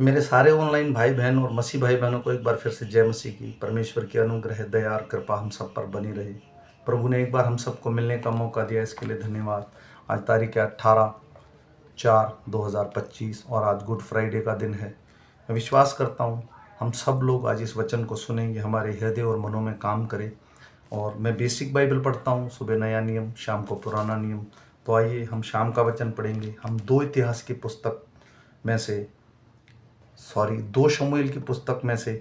मेरे सारे ऑनलाइन भाई बहन और मसीह भाई बहनों को एक बार फिर से जय मसीह की। परमेश्वर की अनुग्रह दया और कृपा हम सब पर बनी रही। प्रभु ने एक बार हम सबको मिलने का मौका दिया, इसके लिए धन्यवाद। आज तारीख है 18/4/2025 और आज गुड फ्राइडे का दिन है। मैं विश्वास करता हूँ हम सब लोग आज इस वचन को सुनेंगे, हमारे हृदय और मनों में काम करे। और मैं बेसिक बाइबल पढ़ता हूँ, सुबह नया नियम, शाम को पुराना नियम। तो आइए हम शाम का वचन पढ़ेंगे। हम 2 शमूएल की पुस्तक में से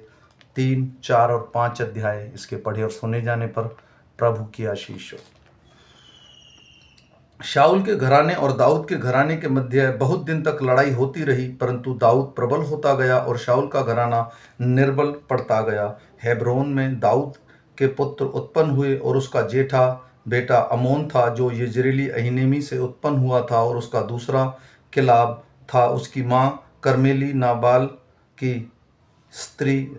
3, 4 और 5 अध्याय इसके पढ़े और सुने जाने पर प्रभु की आशीष हो। शाऊल के घराने और दाऊद के घराने के मध्य बहुत दिन तक लड़ाई होती रही, परंतु दाऊद प्रबल होता गया और शाऊल का घराना निर्बल पड़ता गया। हेब्रोन में दाऊद के पुत्र उत्पन्न हुए और उसका जेठा बेटा अमोन था, जो यजरेली अहीनेमी से उत्पन्न हुआ था, और उसका दूसरा किलाब था। उसकी माँ कर्मेली नाबाल की स्त्री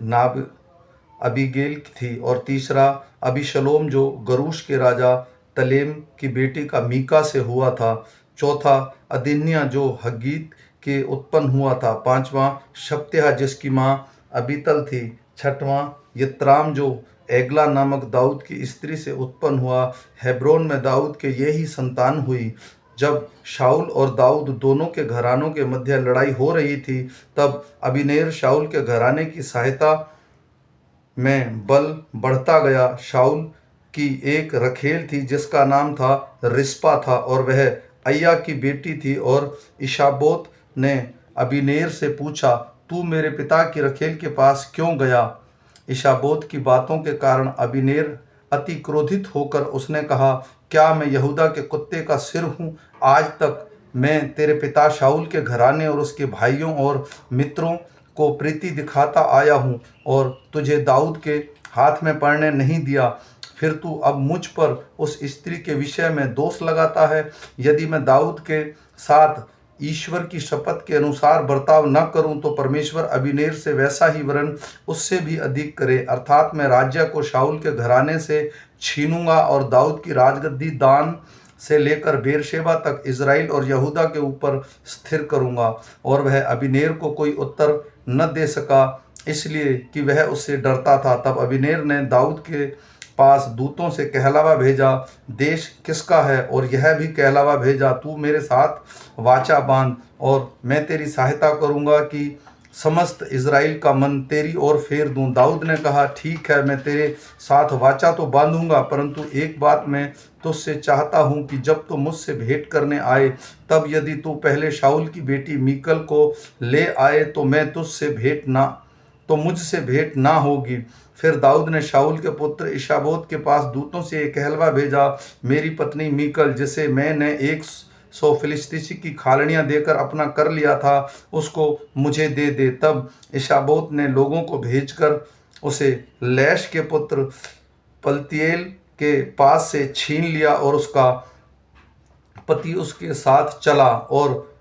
अबीगेल थी, और तीसरा अबीशलोम जो गरूश के राजा तलेम की बेटी का मीका से हुआ था। चौथा अदिन्या जो हग्गीत के उत्पन्न हुआ था। पांचवा शप्त्याह जिसकी माँ अबीतल थी। छठवां यत्राम जो एगला नामक दाऊद की स्त्री से उत्पन्न हुआ। हेब्रोन में दाऊद के यही संतान हुई। जब शाऊल और दाऊद दोनों के घरानों के मध्य लड़ाई हो रही थी, तब अबीनेर शाऊल के घराने की सहायता में बल बढ़ता गया। शाऊल की एक रखेल थी जिसका नाम था रिस्पा था, और वह अय्या की बेटी थी। और इशाबोत ने अबीनेर से पूछा, तू मेरे पिता की रखेल के पास क्यों गया? इशाबोत की बातों के कारण अबीनेर अति क्रोधित होकर उसने कहा, क्या मैं यहूदा के कुत्ते का सिर हूँ? आज तक मैं तेरे पिता शाऊल के घराने और उसके भाइयों और मित्रों को प्रीति दिखाता आया हूँ और तुझे दाऊद के हाथ में पड़ने नहीं दिया। फिर तू अब मुझ पर उस स्त्री के विषय में दोष लगाता है। यदि मैं दाऊद के साथ ईश्वर की शपथ के अनुसार बर्ताव न करूं, तो परमेश्वर अबीनेर से वैसा ही वरन उससे भी अधिक करे, अर्थात मैं राज्य को शाऊल के घराने से छीनूंगा और दाऊद की राजगद्दी दान से लेकर बेरशेबा तक इज़राइल और यहूदा के ऊपर स्थिर करूंगा। और वह अबीनेर को कोई उत्तर न दे सका, इसलिए कि वह उससे डरता था। तब अबीनेर ने दाऊद के पास दूतों से कहलावा भेजा, देश किसका है? और यह भी कहलावा भेजा, तू मेरे साथ वाचा बांध और मैं तेरी सहायता करूंगा कि समस्त इज़राइल का मन तेरी ओर फेर दूं। दाऊद ने कहा, ठीक है, मैं तेरे साथ वाचा तो बांधूंगा, परंतु एक बात मैं तुझसे चाहता हूं कि जब तू मुझसे भेंट करने आए, तब यदि तू पहले शाऊल की बेटी मीकल को ले आए तो मुझसे भेंट ना होगी। फिर दाऊद ने शाऊल के पुत्र इशाबोत के पास दूतों से एक कहलवा भेजा, मेरी पत्नी मीकल, जिसे मैंने 100 फिलिस्तीसी की खालड़ियां देकर अपना कर लिया था, उसको मुझे दे दे। तब इशाबोत ने लोगों को भेजकर उसे लैश के पुत्र पलतीएल के पास से छीन लिया, और उसका पति उसके साथ चला और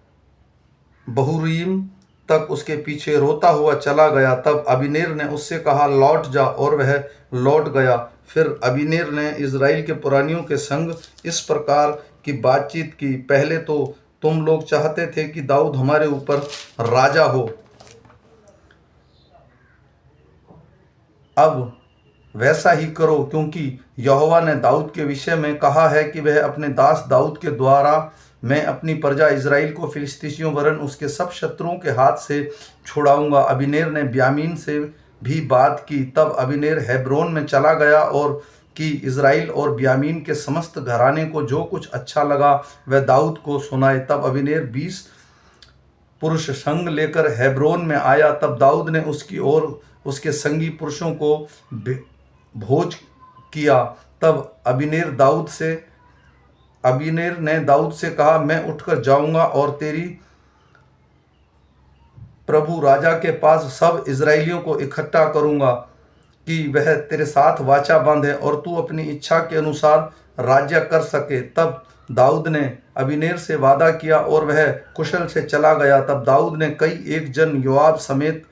बहुरीम तक उसके पीछे रोता हुआ चला गया। तब अबीनेर ने उससे कहा, लौट जा, और वह लौट गया। फिर अबीनेर ने इज़राइल के पुरानियों के संग इस प्रकार की बातचीत की, पहले तो तुम लोग चाहते थे कि दाऊद हमारे ऊपर राजा हो, अब वैसा ही करो, क्योंकि यहोवा ने दाऊद के विषय में कहा है कि वह अपने दास दाऊद के द्वारा मैं अपनी प्रजा इज़राइल को फिलिस्तीसियों वरन उसके सब शत्रुओं के हाथ से छुड़ाऊंगा। अबीनेर ने ब्यामीन से भी बात की। तब अबीनेर हेब्रोन में चला गया और कि इज़राइल और ब्यामीन के समस्त घराने को जो कुछ अच्छा लगा वह दाऊद को सुनाए। तब अबीनेर 20 पुरुष संग लेकर हेब्रोन में आया। तब दाऊद ने उसकी और उसके संगी पुरुषों को भोज किया। तब अबीनेर ने दाऊद से कहा, मैं उठकर जाऊंगा और तेरी प्रभु राजा के पास सब इज़राइलियों को इकट्ठा करूंगा कि वह तेरे साथ वाचा बांधे और तू अपनी इच्छा के अनुसार राज्य कर सके। तब दाऊद ने अबीनेर से वादा किया और वह कुशल से चला गया। तब दाऊद ने कई एक जन योआब समेत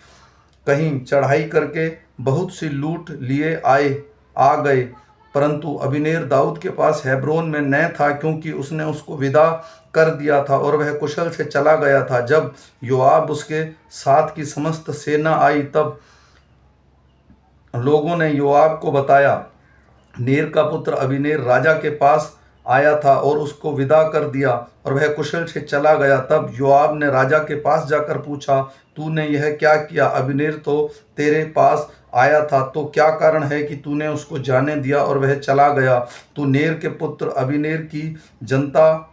कहीं चढ़ाई करके बहुत सी लूट लिए आ गए, परंतु अबीनेर दाऊद के पास हेब्रोन में न था, क्योंकि उसने उसको विदा कर दिया था और वह कुशल से चला गया था। जब योआब उसके साथ की समस्त सेना आई तब लोगों ने योआब को बताया, नेर का पुत्र अबीनेर राजा के पास आया था और उसको विदा कर दिया और वह कुशल से चला गया। तब योआब ने राजा के पास जाकर पूछा, तूने यह क्या किया? अबीनेर तो तेरे पास आया था, तो क्या कारण है कि तूने उसको जाने दिया और वह चला गया? तू नेर के पुत्र अबीनेर की जनता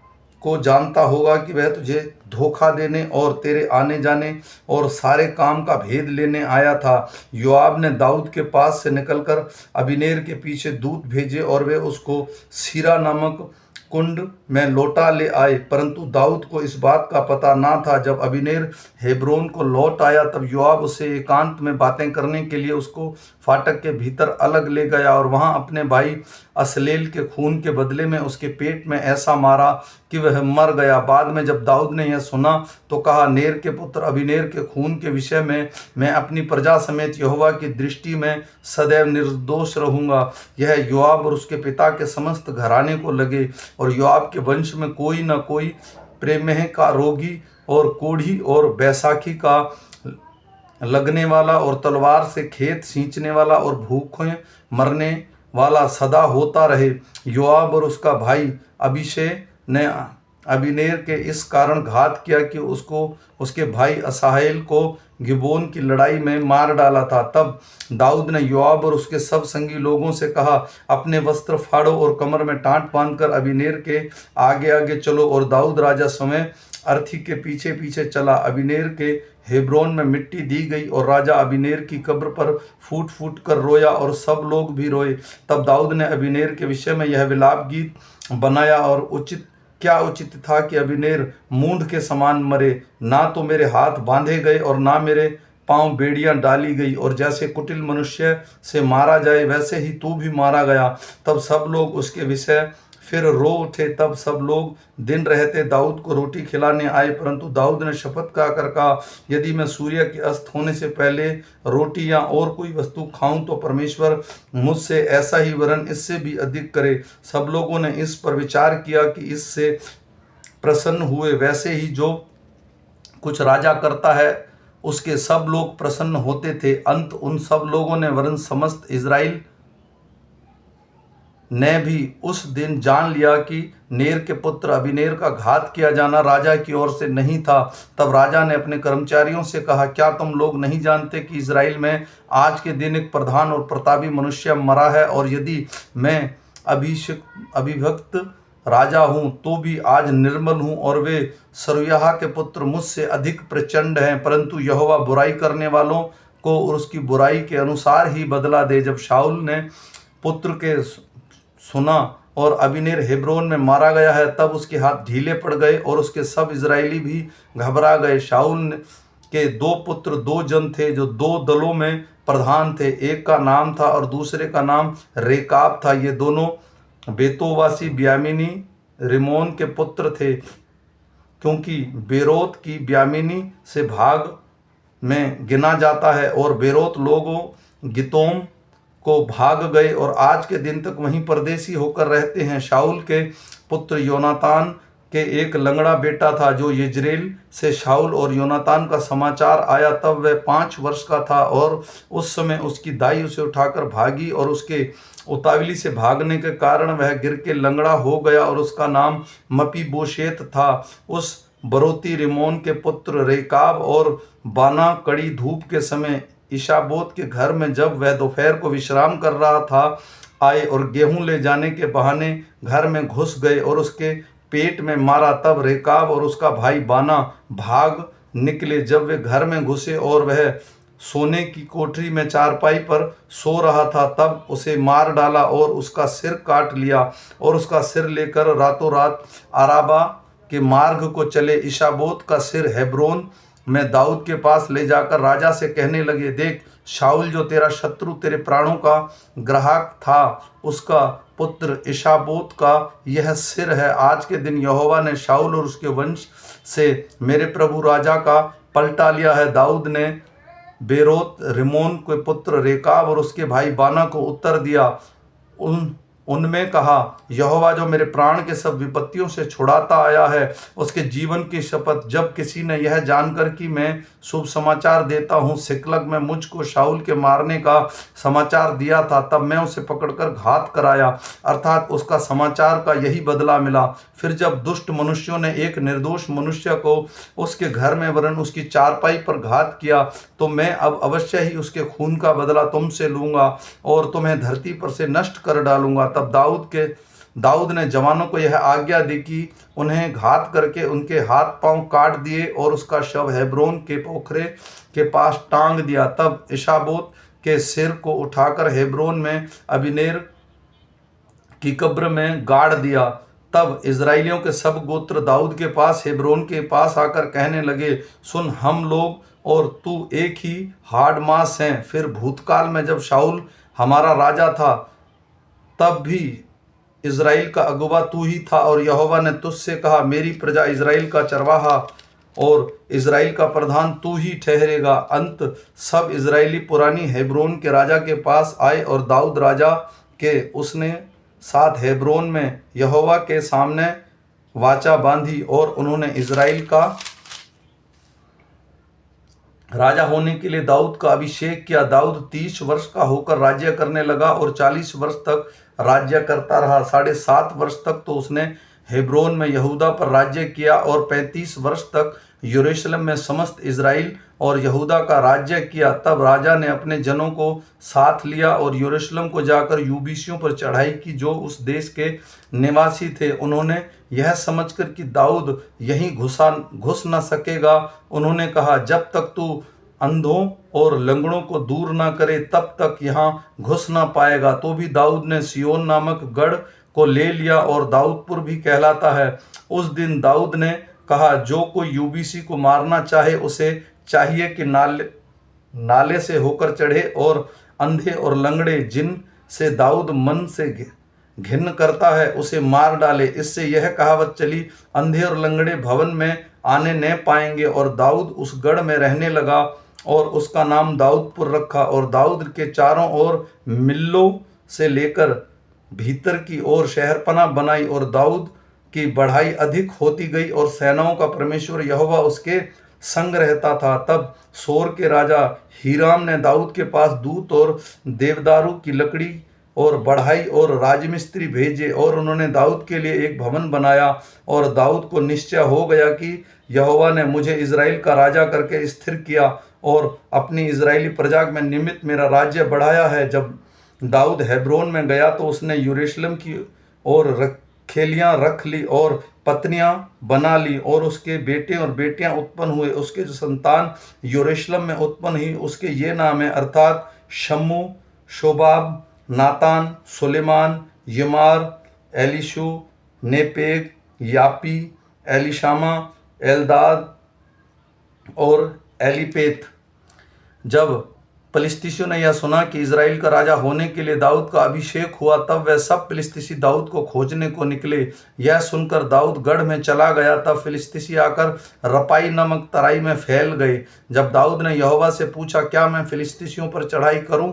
को जानता होगा कि वह तुझे धोखा देने और तेरे आने जाने और सारे काम का भेद लेने आया था। योआब ने दाऊद के पास से निकलकर अबीनेर के पीछे दूत भेजे और वे उसको सीरा नामक कुंड में लौटा ले आए, परंतु दाऊद को इस बात का पता ना था। जब अबीनेर हेब्रोन को लौट आया तब योआब उसे एकांत में बातें करने के लिए उसको फाटक के भीतर अलग ले गया और वहां अपने भाई असलेल के खून के बदले में उसके पेट में ऐसा मारा कि वह मर गया। बाद में जब दाऊद ने यह सुना तो कहा, नेर के पुत्र अबीनेर के खून के विषय में मैं अपनी प्रजा समेत यहोवा की दृष्टि में सदैव निर्दोष रहूंगा। यह योआब और उसके पिता के समस्त घराने को लगे और योआब के वंश में कोई न कोई प्रेमेह का रोगी और कोढ़ी और बैसाखी का लगने वाला और तलवार से खेत सींचने वाला और भूखे मरने वाला सदा होता रहे। योआब और उसका भाई अबीशै ने अबीनेर के इस कारण घात किया कि उसको उसके भाई असाहेल को गिबोन की लड़ाई में मार डाला था। तब दाऊद ने योआब और उसके सब संगी लोगों से कहा, अपने वस्त्र फाड़ो और कमर में टाट बांधकर अबीनेर के आगे आगे चलो। और दाऊद राजा समय अर्थी के पीछे पीछे चला। अबीनेर के हेब्रोन में मिट्टी दी गई और राजा अबीनेर की कब्र पर फूट फूट कर रोया और सब लोग भी रोए। तब दाऊद ने अबीनेर के विषय में यह विलाप गीत बनाया और उचित था कि अबीनेर मूंढ के समान मरे, ना तो मेरे हाथ बांधे गए और ना मेरे पांव बेड़ियां डाली गई, और जैसे कुटिल मनुष्य से मारा जाए वैसे ही तू भी मारा गया। तब सब लोग उसके विषय फिर रो उठे। तब सब लोग दिन रहते दाऊद को रोटी खिलाने आए, परंतु दाऊद ने शपथ खाकर कहा, यदि मैं सूर्य के अस्त होने से पहले रोटी या और कोई वस्तु खाऊं तो परमेश्वर मुझसे ऐसा ही वरन इससे भी अधिक करे। सब लोगों ने इस पर विचार किया कि इससे प्रसन्न हुए। वैसे ही जो कुछ राजा करता है उसके सब लोग प्रसन्न होते थे। अंत उन सब लोगों ने वरन समस्त इज़राइल ने भी उस दिन जान लिया कि नेर के पुत्र अबीनेर का घात किया जाना राजा की ओर से नहीं था। तब राजा ने अपने कर्मचारियों से कहा, क्या तुम लोग नहीं जानते कि इज़राइल में आज के दिन एक प्रधान और प्रतापी मनुष्य मरा है? और यदि मैं अभिभक्त राजा हूँ तो भी आज निर्मल हूँ और वे सरुयाह के पुत्र मुझसे अधिक प्रचंड हैं, परंतु यहोवा बुराई करने वालों को उसकी बुराई के अनुसार ही बदला दे। जब शाऊल ने पुत्र के सुना और अबीनेर हेब्रोन में मारा गया है तब उसके हाथ ढीले पड़ गए और उसके सब इजरायली भी घबरा गए। शाऊल के दो पुत्र दो जन थे जो दो दलों में प्रधान थे, एक का नाम था और दूसरे का नाम रेकाब था। ये दोनों बेतोवासी ब्यामीनी रिमोन के पुत्र थे, क्योंकि बेरोत की ब्यामीनी से भाग में गिना जाता है और बेरोत लोगों गितोम को भाग गए और आज के दिन तक वहीं परदेसी होकर रहते हैं। शाऊल के पुत्र योनातान के एक लंगड़ा बेटा था जो यिज्रेल से शाऊल और योनातान का समाचार आया तब वह 5 वर्ष का था, और उस समय उसकी दाई उसे उठाकर भागी और उसके उतावली से भागने के कारण वह गिर के लंगड़ा हो गया और उसका नाम मपीबोशेत था। उस बरोती रिमोन के पुत्र रेकाब और बाना कड़ी धूप के समय इशाबोत के घर में जब वह दोपहर को विश्राम कर रहा था आए और गेहूं ले जाने के बहाने घर में घुस गए और उसके पेट में मारा। तब रेकाब और उसका भाई बाना भाग निकले। जब वे घर में घुसे और वह सोने की कोठरी में चारपाई पर सो रहा था तब उसे मार डाला और उसका सिर काट लिया और उसका सिर लेकर रातों रात अराबा के मार्ग को चले। इशाबोत का सिर हेब्रोन में दाऊद के पास ले जाकर राजा से कहने लगे, देख, शाऊल जो तेरा शत्रु तेरे प्राणों का ग्राहक था उसका पुत्र इशाबोत का यह सिर है। आज के दिन यहोवा ने शाऊल और उसके वंश से मेरे प्रभु राजा का पलटा लिया है। दाऊद ने बेरोत रिमोन के पुत्र रेकाब और उसके भाई बाना को उत्तर दिया, उनमें कहा, यहोवा जो मेरे प्राण के सब विपत्तियों से छुड़ाता आया है, उसके जीवन की शपथ। जब किसी ने यह जानकर कि मैं शुभ समाचार देता हूँ, सिकलग में मुझको शाऊल के मारने का समाचार दिया था, तब मैं उसे पकड़कर घात कराया, अर्थात उसका समाचार का यही बदला मिला। फिर जब दुष्ट मनुष्यों ने एक निर्दोष मनुष्य को उसके घर में वरन उसकी चारपाई पर घात किया, तो मैं अब अवश्य ही उसके खून का बदला तुमसे लूंगा और तुम्हें धरती पर से नष्ट कर डालूंगा। तब दाऊद ने जवानों को यह आज्ञा दी कि उन्हें घात करके उनके हाथ पांव काट दिए और उसका शव हेब्रोन के पोखरे के पास टांग दिया। तब इशाबोत के सिर को उठाकर हेब्रोन में अबीनेर की कब्र में गाड़ दिया। तब इज़राइलियों के सब गोत्र दाऊद के पास हेब्रोन के पास आकर कहने लगे, सुन, हम लोग और तू एक ही हाड़ मांस हैं। फिर भूतकाल में जब शाऊल हमारा राजा था, तब भी इज़राइल का अगुवा तू ही था, और यहोवा ने तुझसे कहा, मेरी प्रजा इज़राइल का चरवाहा और इज़राइल का प्रधान तू ही ठहरेगा। अंत सब इज़राइली पुरानी हेब्रोन के राजा के पास आए, और दाऊद राजा के उसने साथ हेब्रोन में यहोवा के सामने वाचा बांधी, और उन्होंने इज़राइल का राजा होने के लिए दाऊद का अभिषेक किया। दाऊद 30 वर्ष का होकर राज्य करने लगा और 40 वर्ष तक राज्य करता रहा। 7.5 वर्ष तक तो उसने हेब्रोन में यहूदा पर राज्य किया, और 35 वर्ष तक यरूशलेम में समस्त इज़राइल और यहूदा का राज्य किया। तब राजा ने अपने जनों को साथ लिया और यरूशलेम को जाकर यूबूसियों पर चढ़ाई की, जो उस देश के निवासी थे। उन्होंने यह समझकर कि दाऊद यहीं घुस न सकेगा, उन्होंने कहा, जब तक तू अंधों और लंगड़ों को दूर ना करे, तब तक यहाँ घुस ना पाएगा। तो भी दाऊद ने सिय्योन नामक गढ़ को ले लिया, और दाऊदपुर भी कहलाता है। उस दिन दाऊद ने कहा, जो कोई यूबूसी को मारना चाहे, उसे चाहिए कि नाले से होकर चढ़े, और अंधे और लंगड़े जिन से दाऊद मन से घिन्न करता है, उसे मार डाले। इससे यह कहावत चली, अंधे और लंगड़े भवन में आने न पाएंगे। और दाऊद उस गढ़ में रहने लगा, और उसका नाम दाऊदपुर रखा। और दाऊद के चारों ओर मिल्लों से लेकर भीतर की ओर शहरपनाह बनाई, और दाऊद की बढ़ाई अधिक होती गई, और सेनाओं का परमेश्वर यहोवा उसके संग रहता था। तब सोर के राजा हीराम ने दाऊद के पास दूत और देवदारू की लकड़ी और बढ़ाई और राजमिस्त्री भेजे, और उन्होंने दाऊद के लिए एक भवन बनाया। और दाऊद को निश्चय हो गया कि यहोवा ने मुझे इज़राइल का राजा करके स्थिर किया, और अपनी इज़राइली प्रजा में निमित्त मेरा राज्य बढ़ाया है। जब दाऊद हेब्रोन में गया, तो उसने यरूशलेम की ओर खेलियां रख ली और पत्नियां बना ली, और उसके बेटे और बेटियां उत्पन्न हुए। उसके जो संतान यरूशलेम में उत्पन्न हुई, उसके ये नाम है, अर्थात शम्मू, शोबाब, नातान, सुलेमान, यमार, एलीशू, नेपेग, यापी, एलीशामा, एलदाद और एलीपेत। जब फिलिस्तीसियों ने यह सुना कि इज़राइल का राजा होने के लिए दाऊद का अभिषेक हुआ, तब वह सब फिलिस्तीसी दाऊद को खोजने को निकले। यह सुनकर दाऊद गढ़ में चला गया। तब फिलिस्तीसी आकर रपाई नामक तराई में फैल गए। जब दाऊद ने यहोवा से पूछा, क्या मैं फिलिस्तीसियों पर चढ़ाई करूं?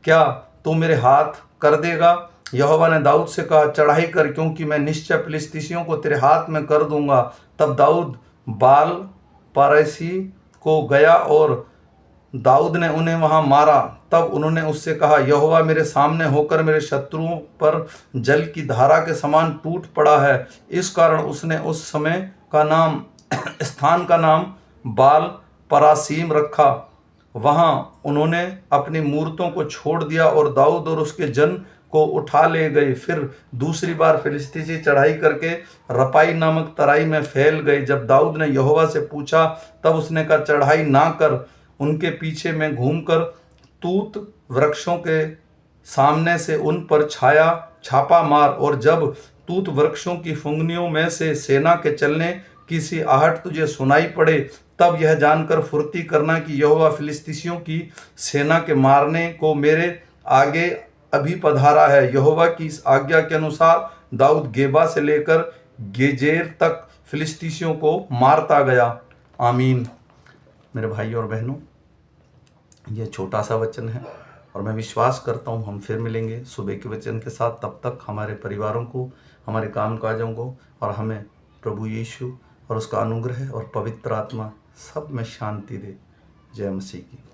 क्या तू मेरे हाथ कर देगा? यहोवा ने दाऊद से कहा, चढ़ाई कर, क्योंकि मैं निश्चय फिलिस्तीसियों को तेरे हाथ में कर दूंगा। तब दाऊद बाल परैसी को गया, और दाऊद ने उन्हें वहां मारा। तब उन्होंने उससे कहा, यहोवा मेरे सामने होकर मेरे शत्रुओं पर जल की धारा के समान टूट पड़ा है। इस कारण उसने उस समय का नाम स्थान का नाम बाल परासीम रखा। वहां उन्होंने अपनी मूर्तों को छोड़ दिया, और दाऊद और उसके जन को उठा ले गए। फिर दूसरी बार फिलिस्तीसी चढ़ाई करके रपाई नामक तराई में फैल गए। जब दाऊद ने यहोवा से पूछा, तब उसने कहा, चढ़ाई ना कर, उनके पीछे में घूमकर तूत वृक्षों के सामने से उन पर छापा मार, और जब तूत वृक्षों की फुंगनियों में से सेना के चलने की सी आहट तुझे सुनाई पड़े, तब यह जानकर फुर्ती करना कि यहोवा फिलिस्तीसियों की सेना के मारने को मेरे आगे अभी पधारा है। यहोवा की इस आज्ञा के अनुसार दाऊद गेबा से लेकर गेजेर तक फिलिस्तीसियों को मारता गया। आमीन। मेरे भाई और बहनों, यह छोटा सा वचन है, और मैं विश्वास करता हूँ हम फिर मिलेंगे सुबह के वचन के साथ। तब तक हमारे परिवारों को, हमारे काम काजों को और हमें प्रभु यीशु और उसका अनुग्रह और पवित्र आत्मा सब में शांति दे। जय मसीह की।